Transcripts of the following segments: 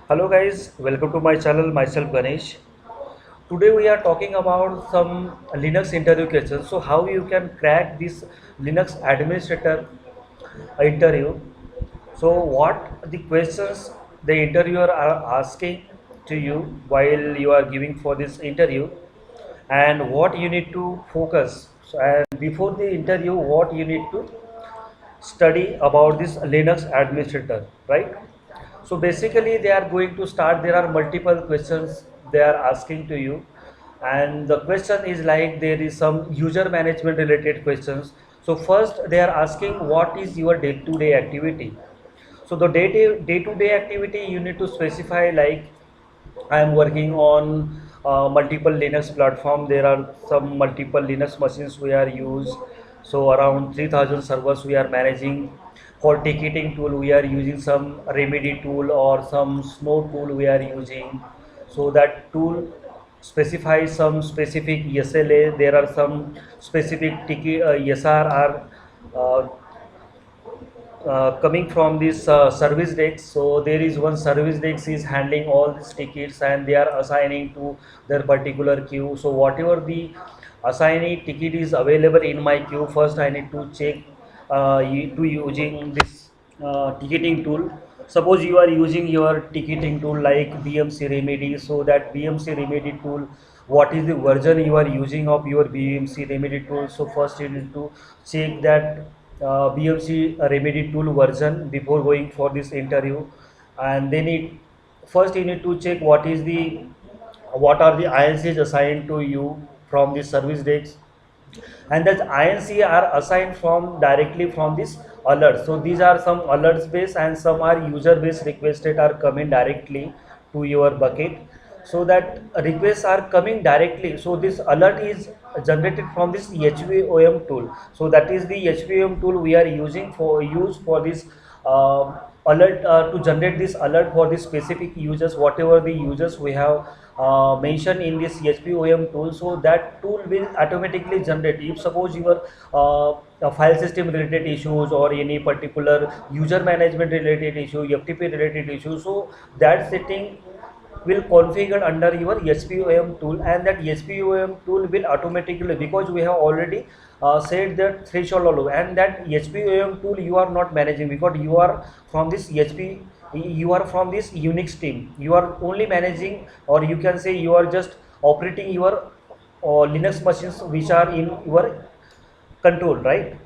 Hello guys, welcome to my channel. Myself Ganesh. Today we are talking about some Linux interview questions. So how you can crack this Linux administrator interview. So what the questions the interviewer are asking to you while you are giving for this interview, and what you need to focus. So, and before the interview, what you need to study about this Linux administrator, right? So basically, they are going to start. There are multiple questions they are asking to you, and the question is like there is some user management related questions. So first, they are asking what is your day-to-day activity. So the day-to-day activity you need to specify, like I am working on multiple Linux platform. There are some multiple Linux machines we are use. So around 3000 servers we are managing. For ticketing tool we are using some remedy tool or some snow tool we are using. So that tool specifies some specific SLA. There are some specific ticket SRR uh, coming from this service desk. So there is one service desk is handling all these tickets and they are assigning to their particular queue. So whatever the assignee ticket is available in my queue, first I need to check to using this ticketing tool. Suppose you are using your ticketing tool like BMC Remedy. So that BMC Remedy tool, what is the version you are using of your BMC Remedy tool? So first you need to check that BMC Remedy tool version before going for this interview, and then first you need to check what are the INCs assigned to you from the service desk, and that INC are assigned from directly from this alert. So these are some alerts based and some are user based requested are coming directly to your bucket. So that requests are coming directly. So this alert is generated from this HVOM tool. So that is the HVOM tool we are using for this alert to generate this alert for the specific users, whatever the users we have mentioned in this HPOM tool. So that tool will automatically generate. If suppose your file system related issues or any particular user management related issue, FTP related issue, so that setting will configure under your HPOM tool, and that HPOM tool will automatically, because we have already said that threshold value, and that HPOM tool you are not managing because you are from this you are from this Unix team. You are only managing, or you can say you are just operating your Linux machines which are in your control, right?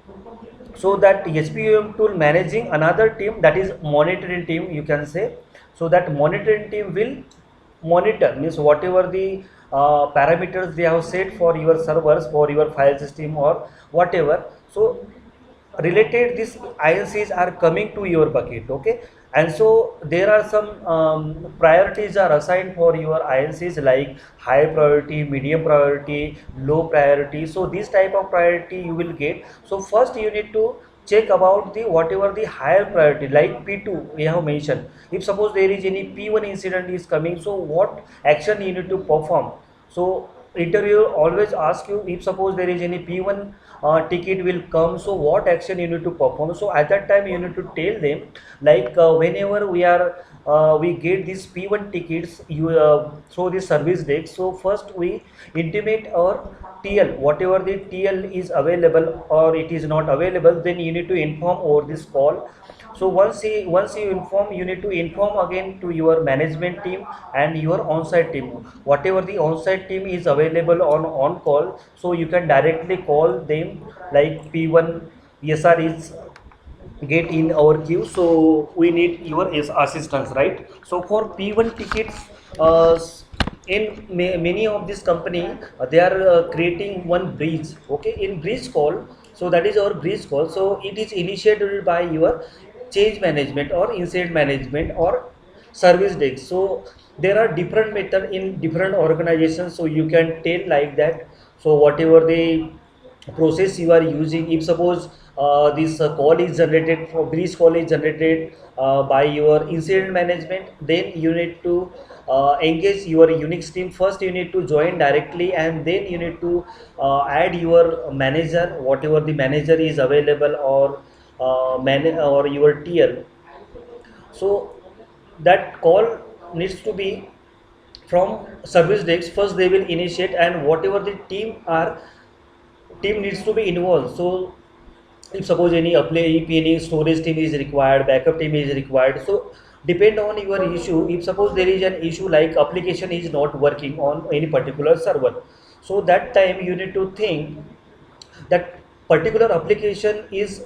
So that HPUM tool managing another team, that is monitoring team you can say. So that monitoring team will monitor, means whatever the parameters they have set for your servers, for your file system or whatever. So related these INCs are coming to your bucket, okay? And so there are some priorities are assigned for your INCs, like high priority, medium priority, low priority. So this type of priority you will get. So first you need to check about the whatever the higher priority, like P2 we have mentioned. If suppose there is any P1 incident is coming, so what action you need to perform. So interviewer always ask you, if suppose there is any P1 ticket will come, so what action you need to perform. So at that time you need to tell them, like whenever we get these P1 tickets you through the service desk. So first we intimate our TL, whatever the TL is available or it is not available, then you need to inform over this call. So once you inform, you need to inform again to your management team and your on-site team. Whatever the on-site team is available on call, so you can directly call them, like P1 SR is get in our queue, so we need your assistance, right? So for P1 tickets, in many of this company they are creating one bridge, okay, in bridge call. So that is our bridge call. So it is initiated by your change management or incident management or service desk. So there are different method in different organizations, so you can tell like that. So whatever the process you are using, if suppose this call is generated for breach call is generated by your incident management, then you need to engage your Unix team. First you need to join directly, and then you need to add your manager, whatever the manager is available, or or your TL. So that call needs to be from service desk. First they will initiate, and whatever the team needs to be involved. So if suppose if any storage team is required, backup team is required, so depend on your issue. If suppose there is an issue like application is not working on any particular server, so that time you need to think that particular application is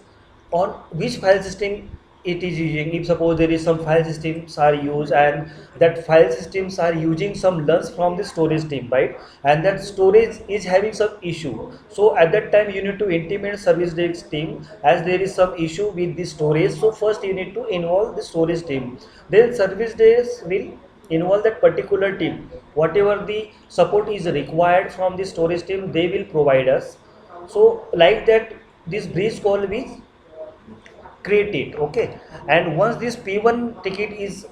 on which file system it is using. If suppose there is some file systems are used, and that file systems are using some learns from the storage team, right, and that storage is having some issue, so at that time you need to intimate service desk team as there is some issue with the storage. So first you need to involve the storage team, then service desk will involve that particular team. Whatever the support is required from the storage team, they will provide us. So like that, this bridge call is created. Okay, and once this P1 ticket is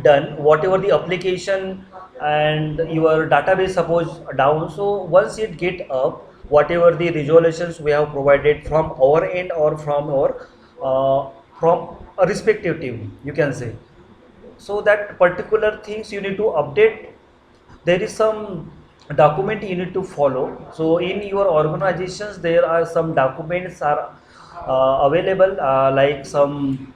done, whatever the application and your database suppose down, so once it get up, whatever the resolutions we have provided from our end or from a respective team, you can say, so that particular things you need to update. There is some document you need to follow. So in your organizations there are some documents are available, like um,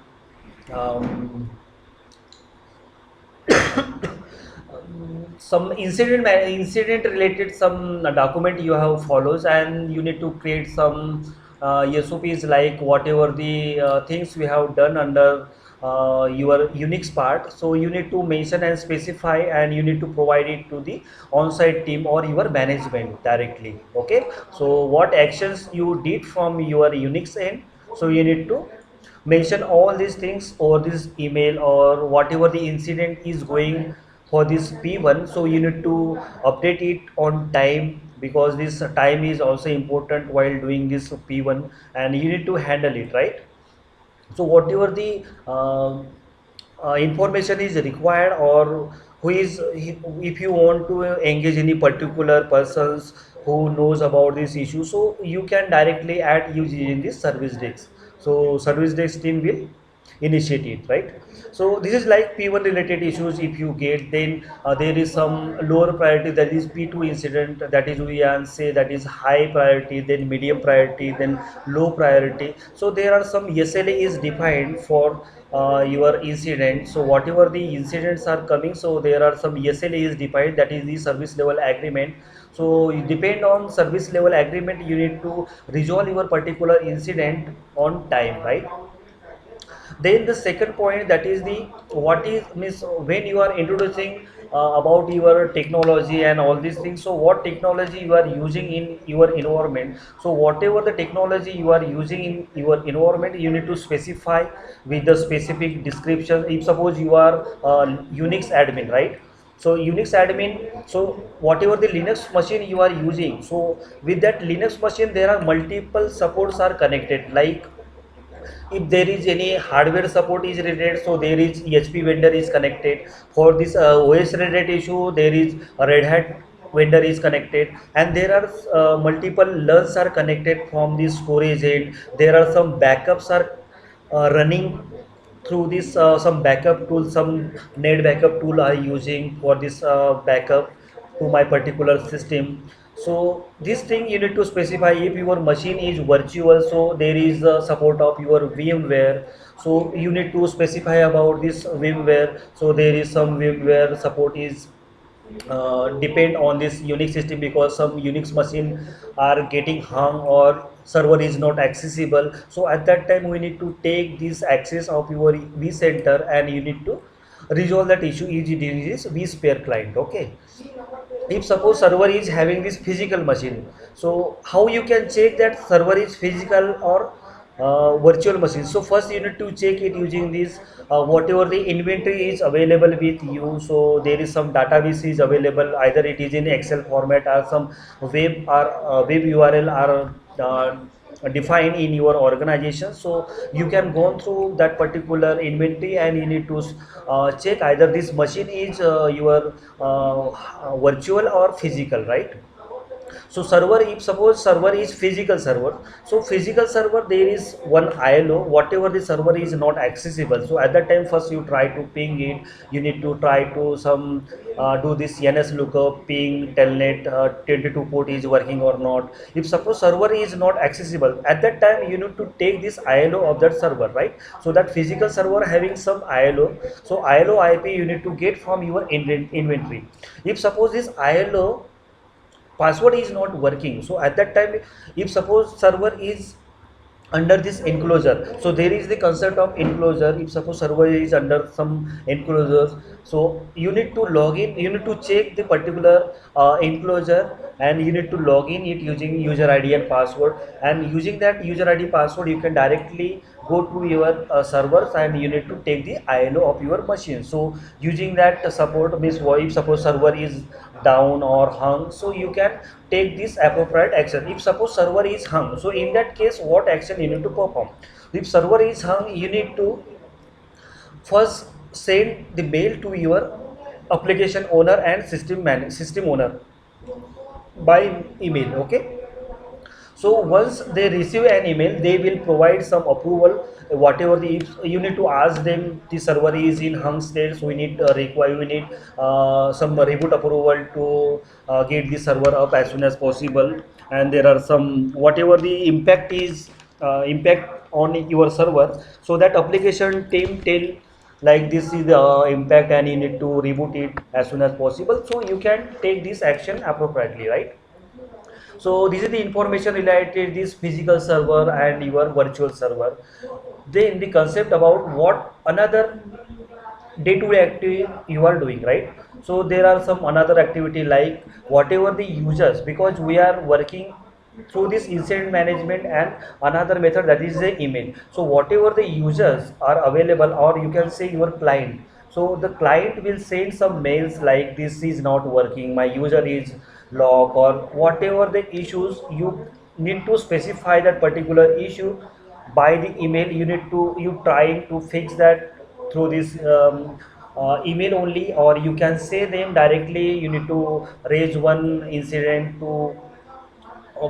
some incident related some document you have follows, and you need to create some SOPs, like whatever the things we have done under your Unix part. So you need to mention and specify, and you need to provide it to the on-site team or your management directly. Okay, so what actions you did from your Unix end, so you need to mention all these things over this email, or whatever the incident is going for this P1, so you need to update it on time, because this time is also important while doing this P1, and you need to handle it, right. So whatever the information is required, or if you want to engage any particular persons who knows about this issue, so you can directly add using this service desk. So service desk team will initiate it, right. So this is like P1 related issues. If you get, then there is some lower priority, that is P2 incident, that is we can say that is high priority, then medium priority, then low priority. So there are some SLA is defined for your incident. So whatever the incidents are coming, so there are some SLA is defined, that is the service level agreement. So you depend on service level agreement, you need to resolve your particular incident on time, right. Then the second point, that is the what is means when you are introducing about your technology and all these things, so what technology you are using in your environment. So whatever the technology you are using in your environment, you need to specify with the specific description. If suppose you are Unix admin, right, so Unix admin, so whatever the Linux machine you are using, so with that Linux machine there are multiple supports are connected. Like if there is any hardware support is related, so there is HP vendor is connected. For this OS related issue, there is a Red Hat vendor is connected, and there are multiple LUNs are connected from the storage end. There are some backups are running through this, some backup tool, some net backup tool are using for this backup to my particular system. So this thing you need to specify. If your machine is virtual, so there is support of your VMware, so you need to specify about this VMware. So there is some VMware support is depend on this Unix system, because some Unix machine are getting hung or server is not accessible. So at that time we need to take this access of your vCenter, and you need to resolve that issue using this vSphere client. Okay, if suppose server is having this physical machine, so how you can check that server is physical or virtual machine. So first you need to check it using this whatever the inventory is available with you. So there is some database is available, either it is in Excel format or some web URL are defined in your organization. So you can go through that particular inventory, and you need to check either this machine is your virtual or physical, right. So server, if suppose server is physical server, so physical server there is one ILO, whatever the server is not accessible, so at that time first you try to ping it, you need to try to some do this NS lookup, ping telnet 22 port is working or not. If suppose server is not accessible, at that time you need to take this ILO of that server, right? So that physical server having some ILO, so ILO IP you need to get from your inventory. If suppose this ILO password is not working, so at that time if suppose server is under this enclosure, so there is the concept of enclosure. If suppose server is under some enclosures, so you need to log in, you need to check the particular enclosure, and you need to log in it using user ID and password, and using that user ID password you can directly go to your servers, and you need to take the ILO of your machine. So using that support means, if suppose server is down or hung, so you can take this appropriate action. If suppose server is hung, so in that case what action you need to perform? If server is hung, you need to first send the mail to your application owner and system owner by email, okay? So once they receive an email, they will provide some approval, whatever the, if you need to ask them the server is in hung state, so we need require, we need some reboot approval to get the server up as soon as possible. And there are some, whatever the impact is, impact on your server, so that application team tell like this is the impact and you need to reboot it as soon as possible, so you can take this action appropriately, right? So this is the information related this physical server and your virtual server. Then the concept about what another day-to-day activity you are doing, right? So there are some another activity like whatever the users, because we are working through this incident management and another method, that is the email. So whatever the users are available, or you can say your client, so the client will send some mails like this is not working, my user is locked, or whatever the issues, you need to specify that particular issue by the email. You need to, you try to fix that through this email only, or you can say them directly. You need to raise one incident to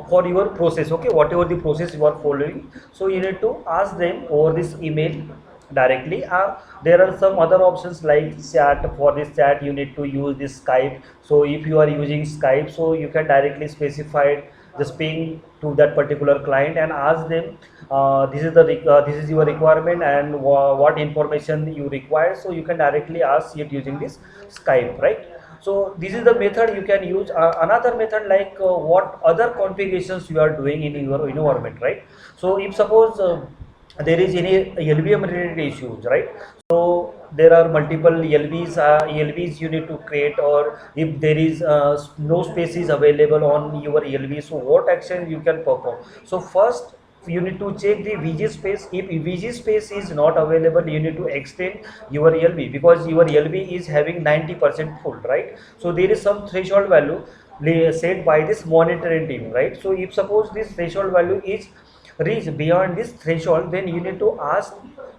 for your process, okay, whatever the process you are following, so you need to ask them over this email directly. There are some other options like chat. For this chat you need to use this Skype, so if you are using Skype, so you can directly specify just ping to that particular client and ask them this is the this is your requirement and what information you require, so you can directly ask it using this Skype, right? So this is the method you can use. Another method like what other configurations you are doing in your environment, right? So if suppose there is any LVM related issues, right? So there are multiple LVs you need to create, or if there is no space is available on your LV, so what action you can perform? So first you need to check the VG space. If VG space is not available, you need to extend your LV, because your LV is having 90% full, right? So there is some threshold value set by this monitoring team, right? So if suppose this threshold value is reached beyond this threshold, then you need to ask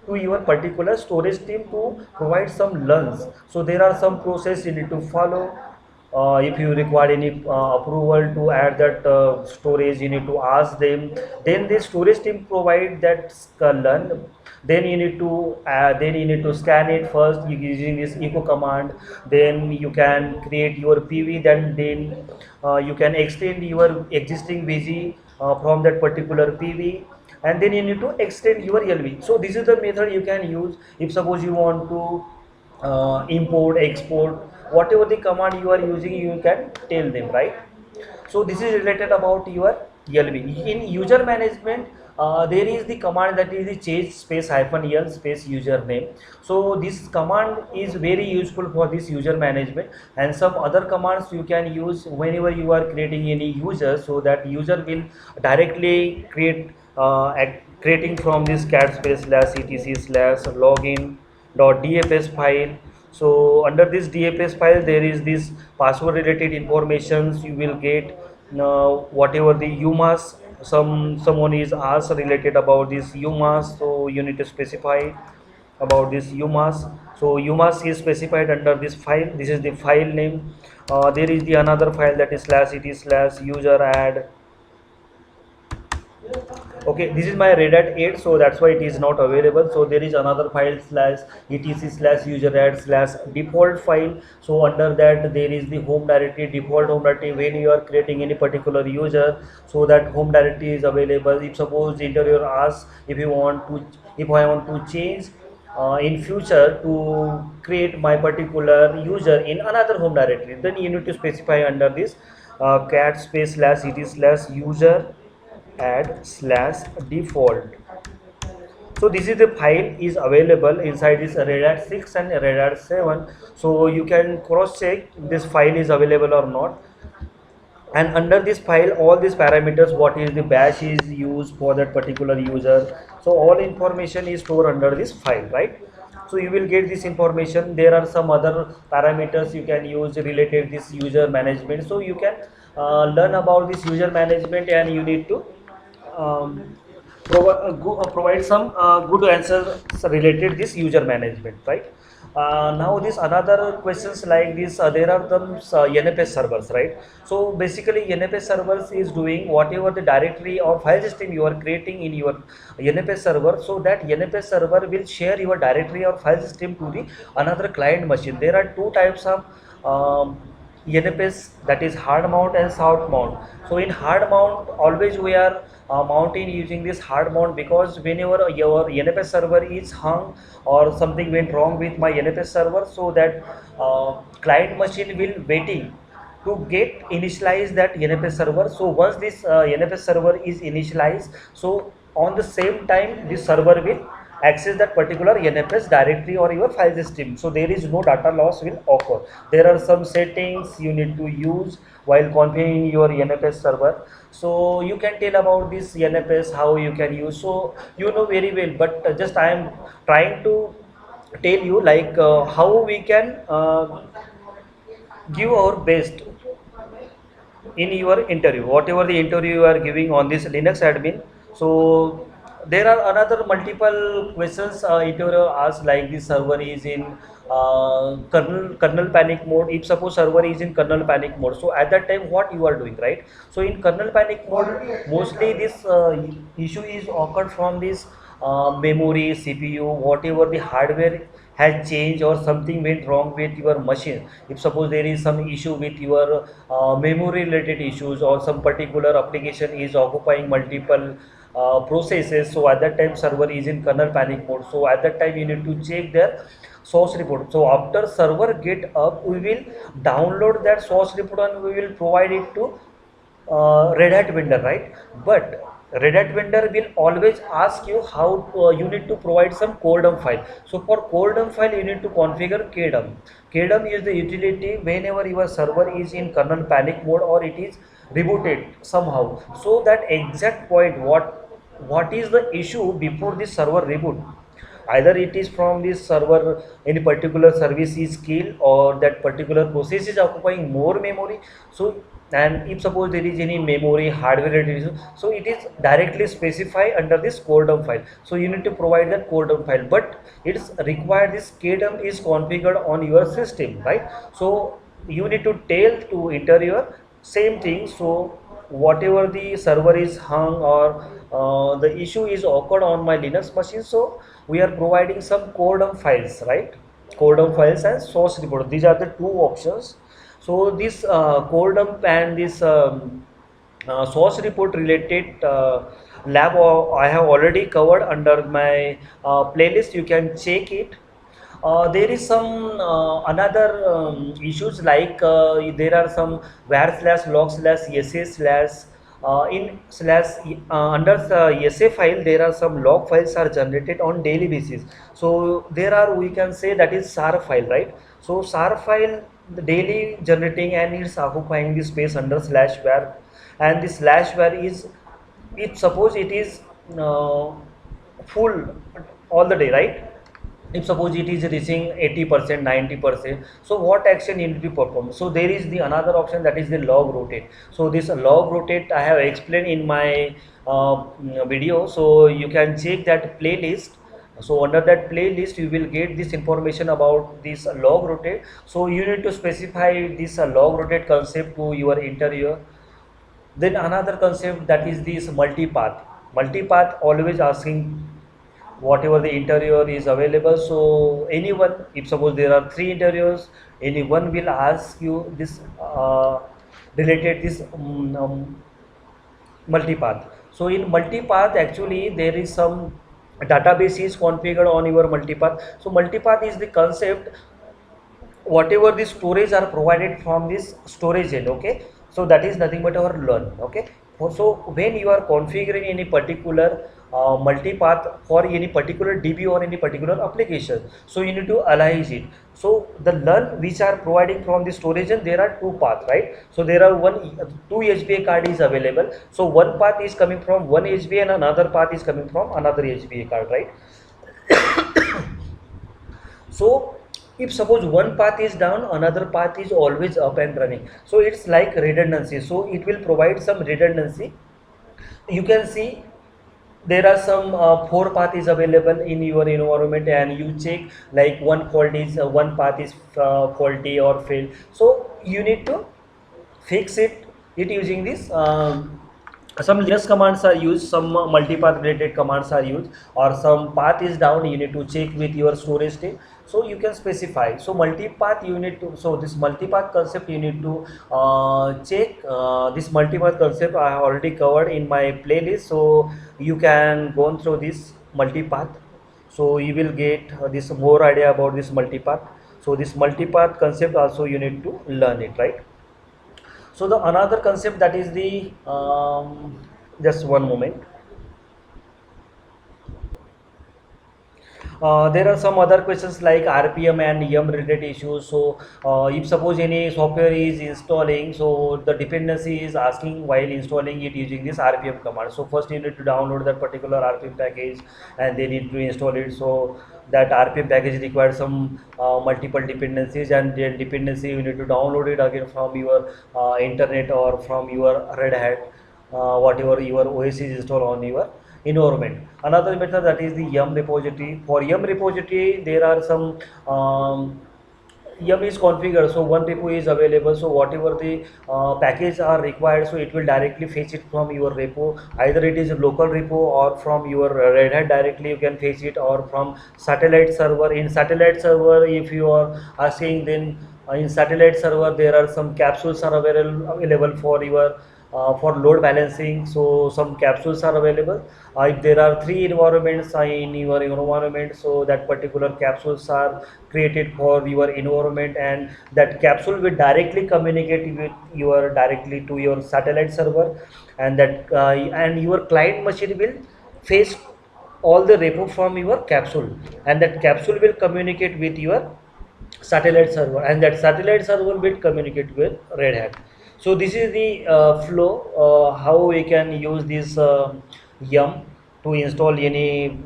to your particular storage team to provide some learns. So there are some process you need to follow. If you require any approval to add that storage, you need to ask them. Then the storage team provide that learn. Then you need to scan it first using this echo command. Then you can create your PV. Then you can extend your existing VG from that particular PV, and then you need to extend your LV. So this is the method you can use if suppose you want to import, export, whatever the command you are using, you can tell them, right? So this is related about your LV. In user management, there is the command that is the change space hyphen L space username. So this command is very useful for this user management, and some other commands you can use whenever you are creating any user, so that user will directly create creating from this cat space slash etc slash login dot dfs file. So under this dfs file there is this password related informations you will get. Now whatever the UMAS, someone is asked related about this UMAS, so you need to specify about this UMAS. So UMask is specified under this file. This is the file name. There is the another file that is slash it is slash user add. Okay, this is my Red Hat 8, so that's why it is not available. So there is another file slash etc slash user add slash default file. So under that there is the home directory, default home directory. When you are creating any particular user, so that home directory is available. If suppose the interviewer asks if you want to, if I want to change in future to create my particular user in another home directory, then you need to specify under this cat space slash it is slash user add slash default. So this is the file is available inside this Red Hat 6 and Red Hat 7. So you can cross check this file is available or not. And under this file all these parameters, what is the bash is used for that particular user, so all information is stored under this file, right? So you will get this information. There are some other parameters you can use related this user management, so you can learn about this user management, and you need to um, provide some good answers related this user management, right? Now this another questions like this, there are some NFS servers, right? So basically NFS servers is doing whatever the directory or file system you are creating in your NFS server, so that NFS server will share your directory or file system to the another client machine. There are two types of NFS, that is hard mount and soft mount. So in hard mount always we are mounting using this hard mount, because whenever your NFS server is hung or something went wrong with my NFS server, so that client machine will waiting to get initialize that NFS server. So once this NFS server is initialized, so on the same time this server will access that particular NFS directory or your file system, so there is no data loss will occur. There are some settings you need to use while configuring your NFS server. So you can tell about this NFS how you can use, so you know very well, but just I am trying to tell you like how we can give our best in your interview, whatever the interview you are giving on this Linux admin. So there are another multiple questions interviewer asks, like the server is in kernel panic mode. If suppose server is in kernel panic mode, so at that time what you are doing, right? So in kernel panic mode mostly this issue is occurred from this memory, CPU, whatever the hardware has changed or something went wrong with your machine. If suppose there is some issue with your memory related issues, or some particular application is occupying multiple processes, so at that time server is in kernel panic mode. So at that time you need to check their source report. So after server get up, we will download that source report and we will provide it to Red Hat vendor, right? But Red Hat vendor will always ask you how you need to provide some core dump file. So for core dump file you need to configure kdump. Kdump is the utility whenever your server is in kernel panic mode or it is rebooted somehow. So that exact point, what is the issue before this server reboot? Either it is from this server any particular service is killed, or that particular process is occupying more memory. So and if suppose there is any memory hardware related issue, so it is directly specified under this core dump file. So you need to provide that core dump file, but it's required this kdump is configured on your system, right? So you need to tell to interviewer same thing. So whatever the server is hung or the issue is occurred on my Linux machine, so we are providing some core dump files, right? Core dump files and source report, these are the two options. So this core dump and this source report related lab I have already covered under my playlist, you can check it. There is some another issues like there are some var slash log slash sa slash in slash under the sa file there are some log files are generated on daily basis. So there are, we can say that is sar file, right? So sar file the daily generating and it's occupying the space under slash var, and the slash var is, if suppose it is full all the day, right? If suppose it is reaching 80%, 90%, so what action need to be performed? So there is the another option, that is the log rotate. So this log rotate I have explained in my video, so you can check that playlist So under that playlist you will get this information about this log rotate. So you need to specify this log rotate concept to your interior. Then another concept, that is this multipath. Multipath always asking whatever the interior is available. So anyone, if suppose there are three interiors, anyone will ask you this related this multipath. So in multipath actually there is some database is configured on your multipath. So multipath is the concept whatever the storage are provided from this storage end. Okay, so that is nothing but our learn. Okay, so when you are configuring any particular multipath for any particular db or any particular application, so you need to analyze it. So the learn which are providing from the storage end, there are two paths, right? So there are two hba card is available. So one path is coming from one hba and another path is coming from another hba card, right? So if suppose one path is down, another path is always up and running, so it's like redundancy. So it will provide some redundancy. You can see there are some four path is available in your environment, and you check like one path is faulty or failed. So you need to fix it using this some Linux commands are used, some multipath related commands are used, or some path is down, you need to check with your storage state. So you can specify. So multipath you need to, so this multipath concept you need to check. This multipath concept I have already covered in my playlist, so you can go on through this multipath. So you will get this more idea about this multipath. So this multipath concept also you need to learn it, right? So the another concept, that is the just one moment. There are some other questions like RPM and yum related issues. So if suppose any software is installing, so the dependency is asking while installing it using this RPM command. So first you need to download that particular RPM package and they need to install it. So that RPM package requires some multiple dependencies, and then dependency you need to download it again from your internet or from your Red Hat, whatever your OS is installed on your environment. Another method, that is the yum repository. For yum repository there are some yum is configured, so one repo is available. So whatever the package are required, so it will directly fetch it from your repo. Either it is a local repo or from your Red Hat directly you can fetch it, or from satellite server. In satellite server if you are asking, then in satellite server there are some capsules are available for your for load balancing. So some capsules are available. If there are three environments in your environment, so that particular capsules are created for your environment, and that capsule will directly communicate with your directly to your satellite server, and that and your client machine will face all the repo from your capsule, and that capsule will communicate with your satellite server, and that satellite server will communicate with Red Hat. So this is the flow how we can use this yum to install any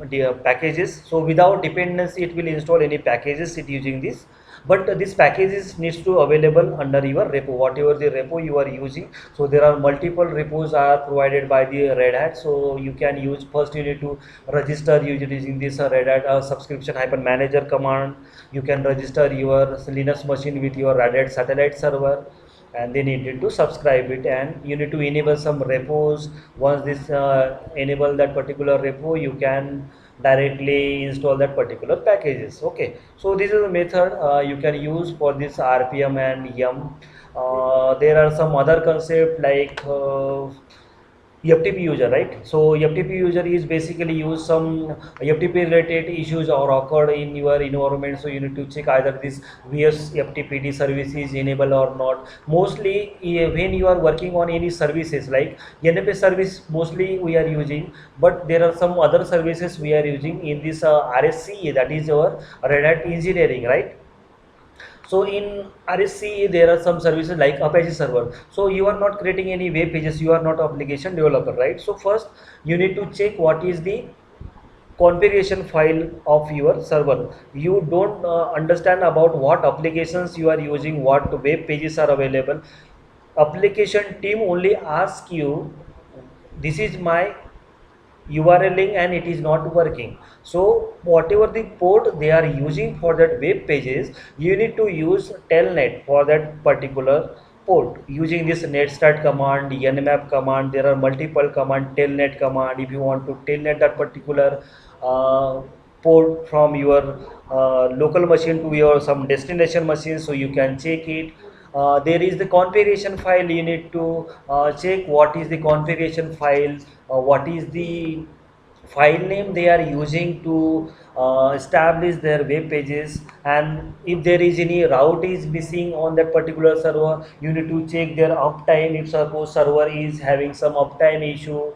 packages. So without dependency it will install any packages it using this, but this packages needs to available under your repo, whatever the repo you are using. So there are multiple repos are provided by the Red Hat, so you can use. First you need to register using this Red Hat subscription hyphen manager command. You can register your Linux machine with your Red Hat satellite server, and then you need to subscribe it, and you need to enable some repos. Once this enable that particular repo, you can directly install that particular packages. Okay, so this is a method you can use for this RPM and yum. There are some other concept like FTP user, right? So FTP user is basically use some FTP related issues or occurred in your environment. So you need to check either this VS FTPD service is enabled or not. Mostly when you are working on any services like NFS service, mostly we are using, but there are some other services we are using in this RSCE, that is our Red Hat engineering, right? So in RSC there are some services like Apache server. So you are not creating any web pages, you are not application developer, right? So first you need to check what is the configuration file of your server. You don't understand about what applications you are using, what web pages are available. Application team only ask you, this is my URL link and it is not working. So whatever the port they are using for that web pages, you need to use telnet for that particular port using this netstart command, nmap command. There are multiple command, telnet command. If you want to telnet that particular uh, port from your local machine to your some destination machine, so you can check it. There is the configuration file. You need to check what is the configuration file, what is the file name they are using to establish their web pages, and if there is any route is missing on that particular server, you need to check their uptime. If suppose server is having some uptime issue,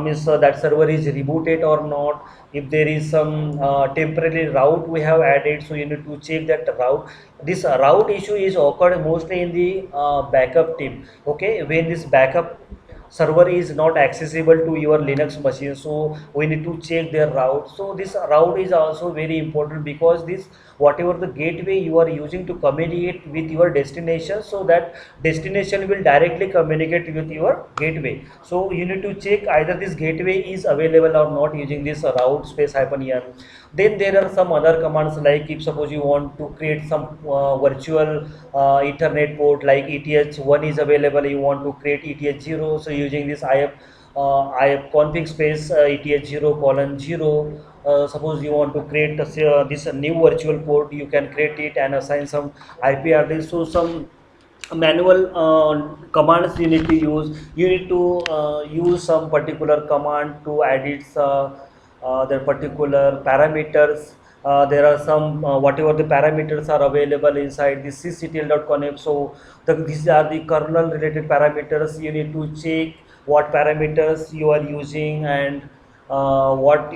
means that server is rebooted or not. If there is some temporary route we have added, so you need to check that route. This route issue is occurred mostly in the backup team. Okay, when this backup server is not accessible to your Linux machine, so we need to check their route. So this route is also very important, because this whatever the gateway you are using to communicate with your destination, so that destination will directly communicate with your gateway. So you need to check either this gateway is available or not using this route space hyphen n. Then there are some other commands, like if suppose you want to create some virtual ethernet port, like eth1 is available, you want to create eth0, so using this if config space eth0 colon 0. Suppose you want to create this new virtual port, you can create it and assign some IP address. So some manual commands you need to use. You need to use some particular command to edit their particular parameters. There are some whatever the parameters are available inside the sysctl.conf. So these are the kernel related parameters. You need to check what parameters you are using, and what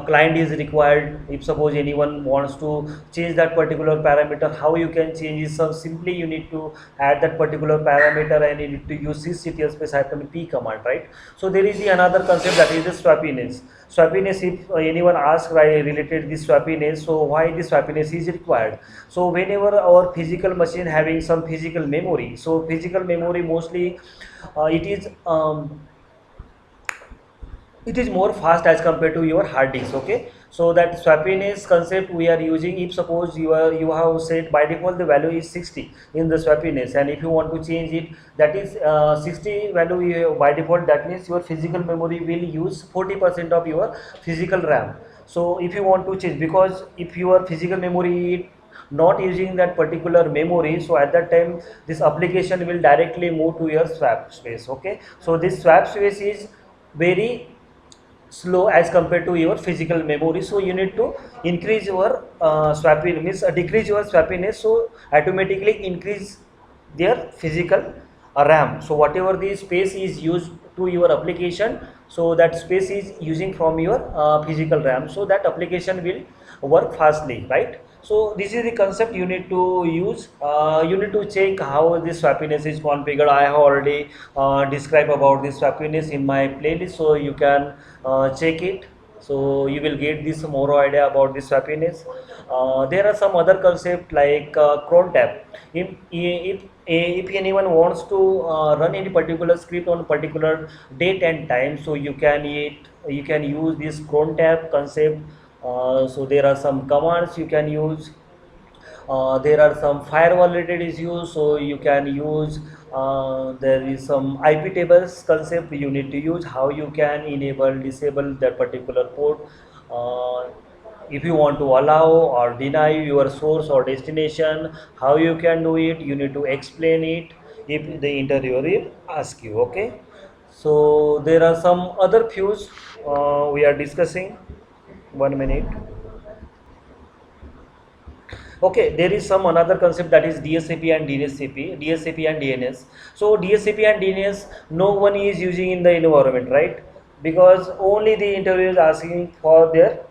client is required. If suppose anyone wants to change that particular parameter, how you can change it? So simply you need to add that particular parameter, and you need to use sysctl space hyphen p command, right? So there is the another concept, that is the swappiness. Swappiness, if anyone asks right related this swappiness, so why this swappiness is required? So whenever our physical machine having some physical memory, so physical memory mostly it is more fast as compared to your hard disk. Okay, so that swappiness concept we are using. If suppose you have set by default the value is 60 in the swappiness, and if you want to change it, that is 60 value by default, that means your physical memory will use 40% of your physical RAM. So if you want to change, because if your physical memory not using that particular memory, so at that time this application will directly move to your swap space. Okay, so this swap space is very slow as compared to your physical memory. So you need to increase your swapping, means decrease your swappiness, so automatically increase their physical RAM. So whatever the space is used to your application, so that space is using from your physical RAM, so that application will work fastly, right? So this is the concept you need to use. You need to check how this swappiness is configured. I have already described about this swappiness in my playlist, so you can check it. So you will get this more idea about this swappiness. There are some other concept like cron tab. If anyone wants to run any particular script on particular date and time, so you can use this cron tab concept. So there are some commands you can use. There are some firewall related issues, so you can use. There is some IP tables concept you need to use, how you can enable disable that particular port. uh, if you want to allow or deny your source or destination, how you can do it, you need to explain it if the interviewer ask you. Okay, so there are some other views we are discussing. 1 minute. Okay, there is some another concept, that is DSCP and DNSCP, DSCP and DNS. So DSCP and DNS, no one is using in the environment, right? Because only the interviewer is asking for their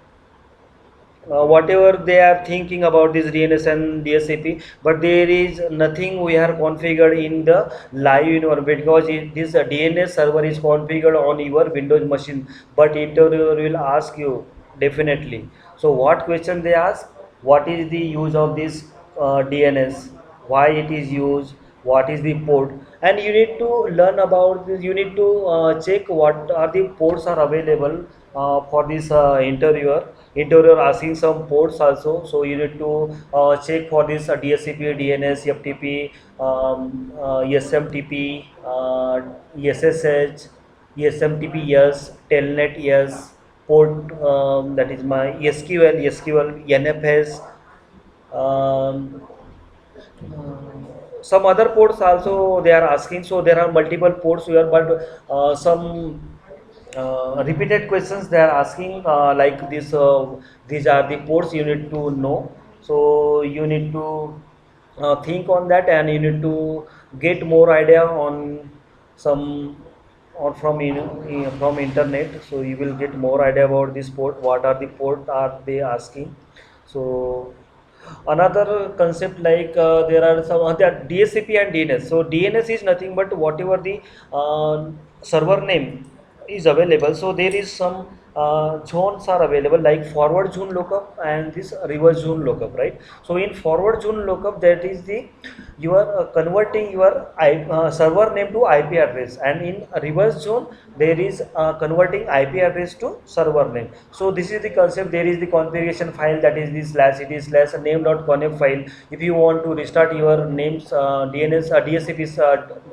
whatever they are thinking about this DNS and DSCP, but there is nothing we are configured in the live environment, because this DNS server is configured on your Windows machine, but interviewer will ask you definitely. So what question they ask? What is the use of this DNS? Why it is used? what is the port, and you need to learn about this. You need to check what are the ports are available for this interviewer asking some ports also. So you need to check for this DSCP, DNS, FTP, SMTP, SSH, SMTP, yes, telnet, yes, port, that is my SQL, NFS, um, some other ports also they are asking. So there are multiple ports here, but some repeated questions they are asking, like this, these are the ports you need to know. So you need to think on that, and you need to get more idea on some, or from internet. So you will get more idea about this port, what are the port are they asking. So another concept, like there are some there DSCP and DNS. So DNS is nothing but whatever the server name is available. So there is some zones are available, like forward zone lookup and this reverse zone lookup, right? So in forward zone lookup, that is the you are converting your server name to IP address, and in reverse zone there is converting IP address to server name. So this is the concept. There is the configuration file, that is the slash it is slash name.conf file. If you want to restart your names DNS DSCP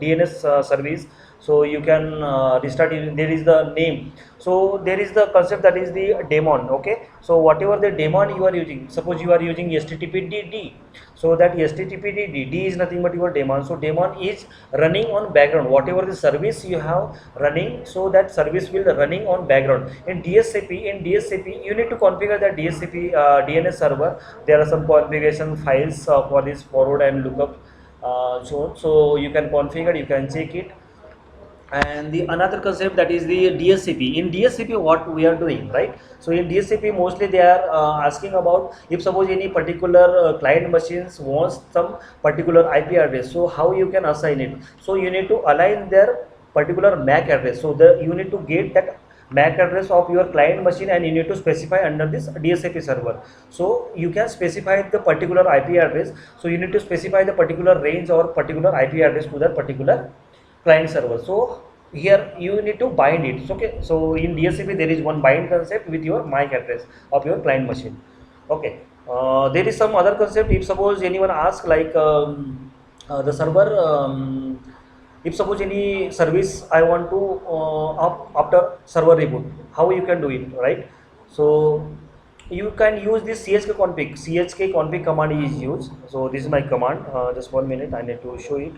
DNS service, so you can restart it. There is the name. So there is the concept, that is the daemon. Okay, so whatever the daemon you are using, suppose you are using HTTPD, so that HTTPD D is nothing but your daemon. So daemon is running on background, whatever the service you have running, so that service will running on background. In DSCP you need to configure the DSCP DNS server. There are some configuration files for this forward and lookup zone, so you can configure, you can check it. And the another concept, that is the DSCP. In DSCP what we are doing, right? So in DSCP mostly they are asking about, if suppose any particular client machines wants some particular IP address, so how you can assign it. So you need to align their particular MAC address. So you need to get that MAC address of your client machine, and you need to specify under this DSCP server. So you can specify the particular IP address. So you need to specify the particular range or particular IP address to that particular client server. So here you need to bind it. Okay, so in DSCP there is one bind concept with your MAC address of your client machine. Okay, there is some other concept. If suppose anyone asks, like the server, if suppose any service I want to up after server reboot, how you can do it, right? So you can use this chkconfig command is used. So this is my command. Just 1 minute, I need to show it.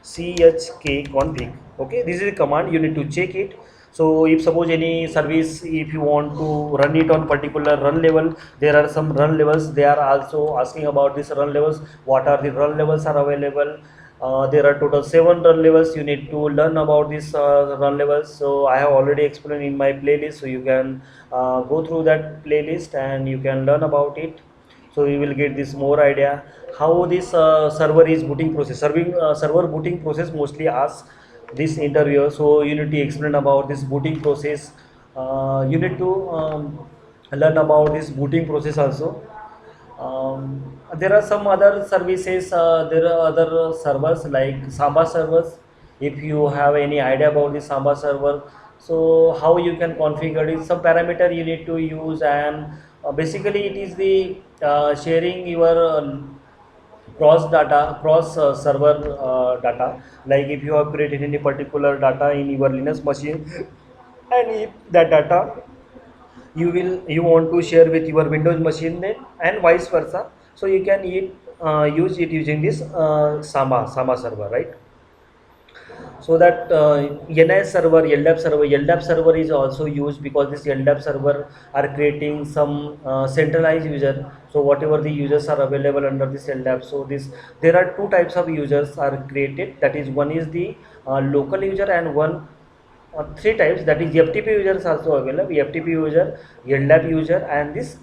Chkconfig. Okay, this is the command, you need to check it. So if suppose any service, if you want to run it on particular run level, there are some run levels. They are also asking about this run levels, what are the run levels are available. There are total 7 run levels. You need to learn about this run levels. So I have already explained in my playlist, so you can go through that playlist and you can learn about it. So you will get this more idea how this server is booting process. Server booting process mostly asks this interviewer. So you need to explain about this booting process. You need to learn about this booting process also. There are some other services. There are other servers like Samba servers. If you have any idea about the Samba server, so how you can configure it, some parameter you need to use, and basically it is the sharing your cross server data. Like if you have created any particular data in your Linux machine, and if that data you want to share with your Windows machine, then and vice versa, so you can use it using this Samba server, right? So that NIS server, LDAP server is also used, because this LDAP server are creating some centralized user. So whatever the users are available under this LDAP, so this there are two types of users are created. That is, one is the local user, and one three types, that is FTP users also available. FTP user, LDAP user, and this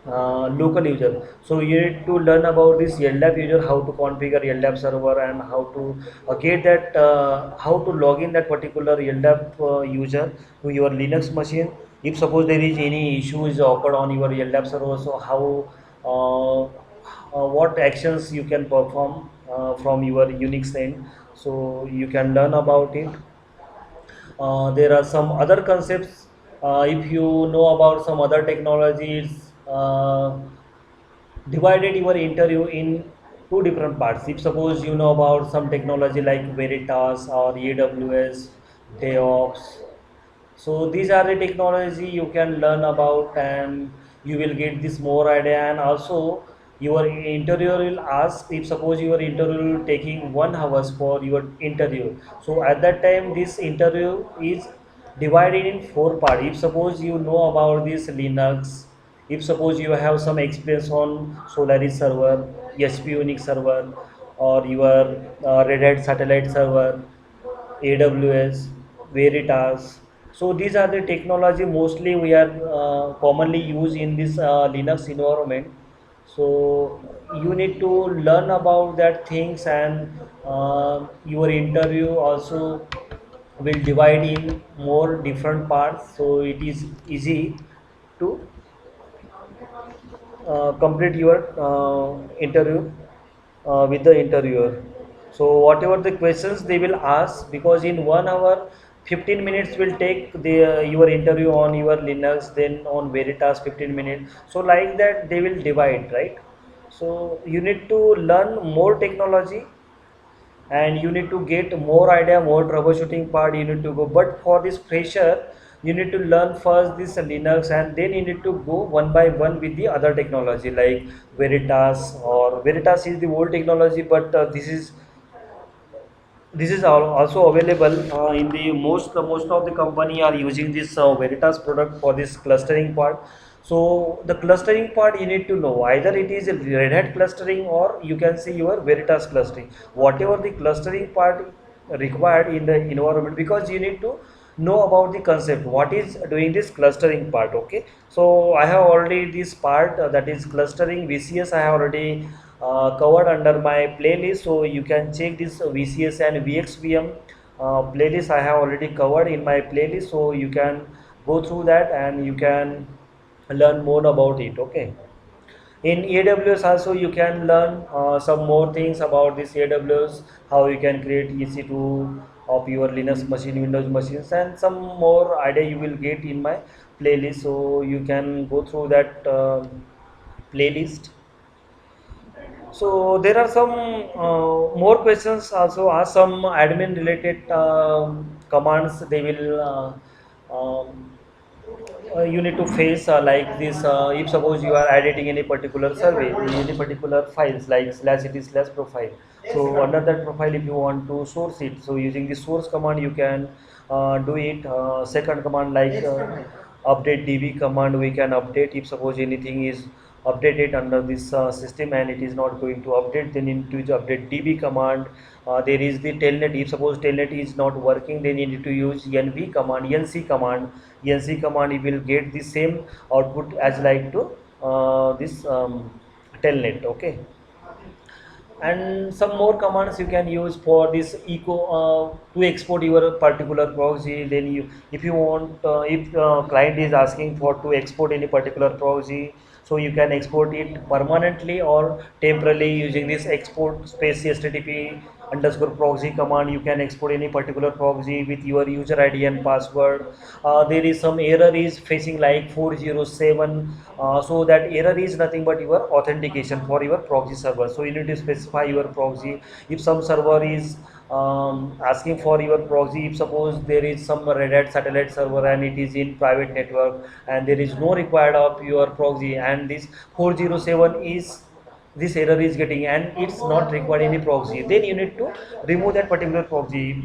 local user. So you need to learn about this LDAP user, how to configure LDAP server, and how to get that how to log in that particular LDAP user to your Linux machine. If suppose there is any issues occurred on your LDAP server, so what actions you can perform from your Unix end. So you can learn about it. There are some other concepts. If you know about some other technologies, divided your interview in two different parts. If suppose you know about some technology like Veritas or AWS, DevOps, so these are the technology you can learn about, and you will get this more idea. And also your interviewer will ask, if suppose your interview taking 1 hours for your interview, so at that time this interview is divided in four parts. If suppose you know about this Linux, if suppose you have some experience on Solaris server, SP Unix server, or your Red Hat satellite server, AWS, Veritas. So these are the technology mostly we are commonly used in this Linux environment. So you need to learn about that things, and your interview also will divide in more different parts. So it is easy to complete your interview with the interviewer. So whatever the questions they will ask, because in 1 hour, 15 minutes will take the your interview on your Linux, then on Veritas 15 minutes. So like that they will divide, right? So you need to learn more technology, and you need to get more idea, more troubleshooting part you need to go. But for this fresher, you need to learn first this Linux, and then you need to go one by one with the other technology like Veritas. Or Veritas is the old technology, but this is also available in the most of the company are using this Veritas product for this clustering part. So the clustering part you need to know, either it is a Red Hat clustering or you can say your Veritas clustering, whatever the clustering part required in the environment, because you need to know about the concept what is doing this clustering part. Okay, so I have already this part that is clustering VCS, I have already covered under my playlist. So you can check this VCS and VXVM playlist I have already covered in my playlist, so you can go through that and you can learn more about it. Okay, in AWS also you can learn some more things about this AWS, how you can create EC2 of your Linux machine, Windows machines, and some more idea you will get in my playlist. So you can go through that playlist. So there are some more questions also, are some admin related commands they will you need to face like this. If suppose you are editing any particular survey, any particular files like slash it is slash profile, so under that profile if you want to source it, so using the source command you can do it. Second command like update db command, we can update if suppose anything is updated under this system and it is not going to update, then you need to use update db command. There is the telnet, if suppose telnet is not working, then you need to use nv command, nc command. nc command you will get the same output as like to this telnet. Okay, and some more commands you can use for this echo to export your particular proxy. Then you, if you want if client is asking for to export any particular proxy, so you can export it permanently or temporarily using this export space http underscore proxy command. You can export any particular proxy with your user id and password. There is some error is facing like 407, so that error is nothing but your authentication for your proxy server. So you need to specify your proxy. If some server is asking for your proxy, if suppose there is some Red Hat satellite server and it is in private network and there is no required of your proxy, and this 407 is, this error is getting and it's not required any proxy, then you need to remove that particular proxy.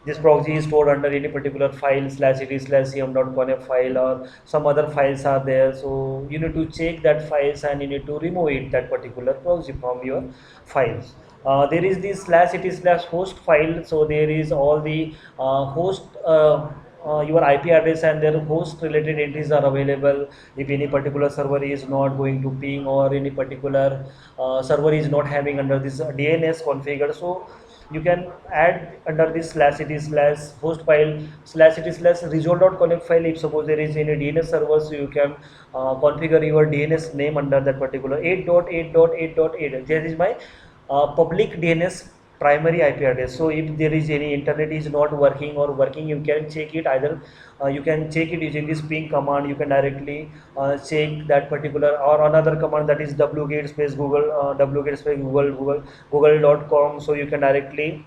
This proxy is stored under any particular file slash it is slash cm.conf file, or some other files are there, so you need to check that files and you need to remove it, that particular proxy from your files. There is this slash it is slash host file, so there is all the host your IP address and their host related entries are available. If any particular server is not going to ping, or any particular server is not having under this DNS configured, so you can add under this slash it is slash host file slash it is slash result.connect file. If suppose there is any DNS server, so you can configure your DNS name under that particular 8.8.8.8. That is my public DNS primary IP address. So if there is any internet is not working or working, you can check it either. You can check it using this ping command. You can directly check that particular, or another command, that is wget space google wget space google.com. So you can directly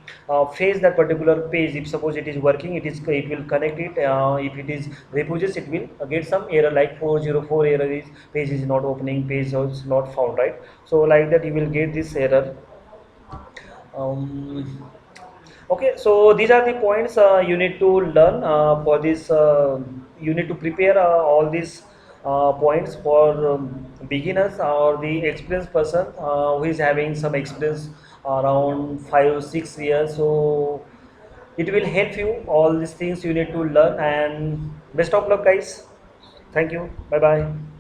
face that particular page. If suppose it is working, it will connect it. If it is refuses, it will get some error like 404 error is page is not opening, page is not found, right? So like that you will get this error. um, okay, so these are the points you need to learn for this. You need to prepare all these points for beginners or the experienced person who is having some experience around 5 6 years. So it will help you. All these things you need to learn, and best of luck, guys. Thank you. Bye bye.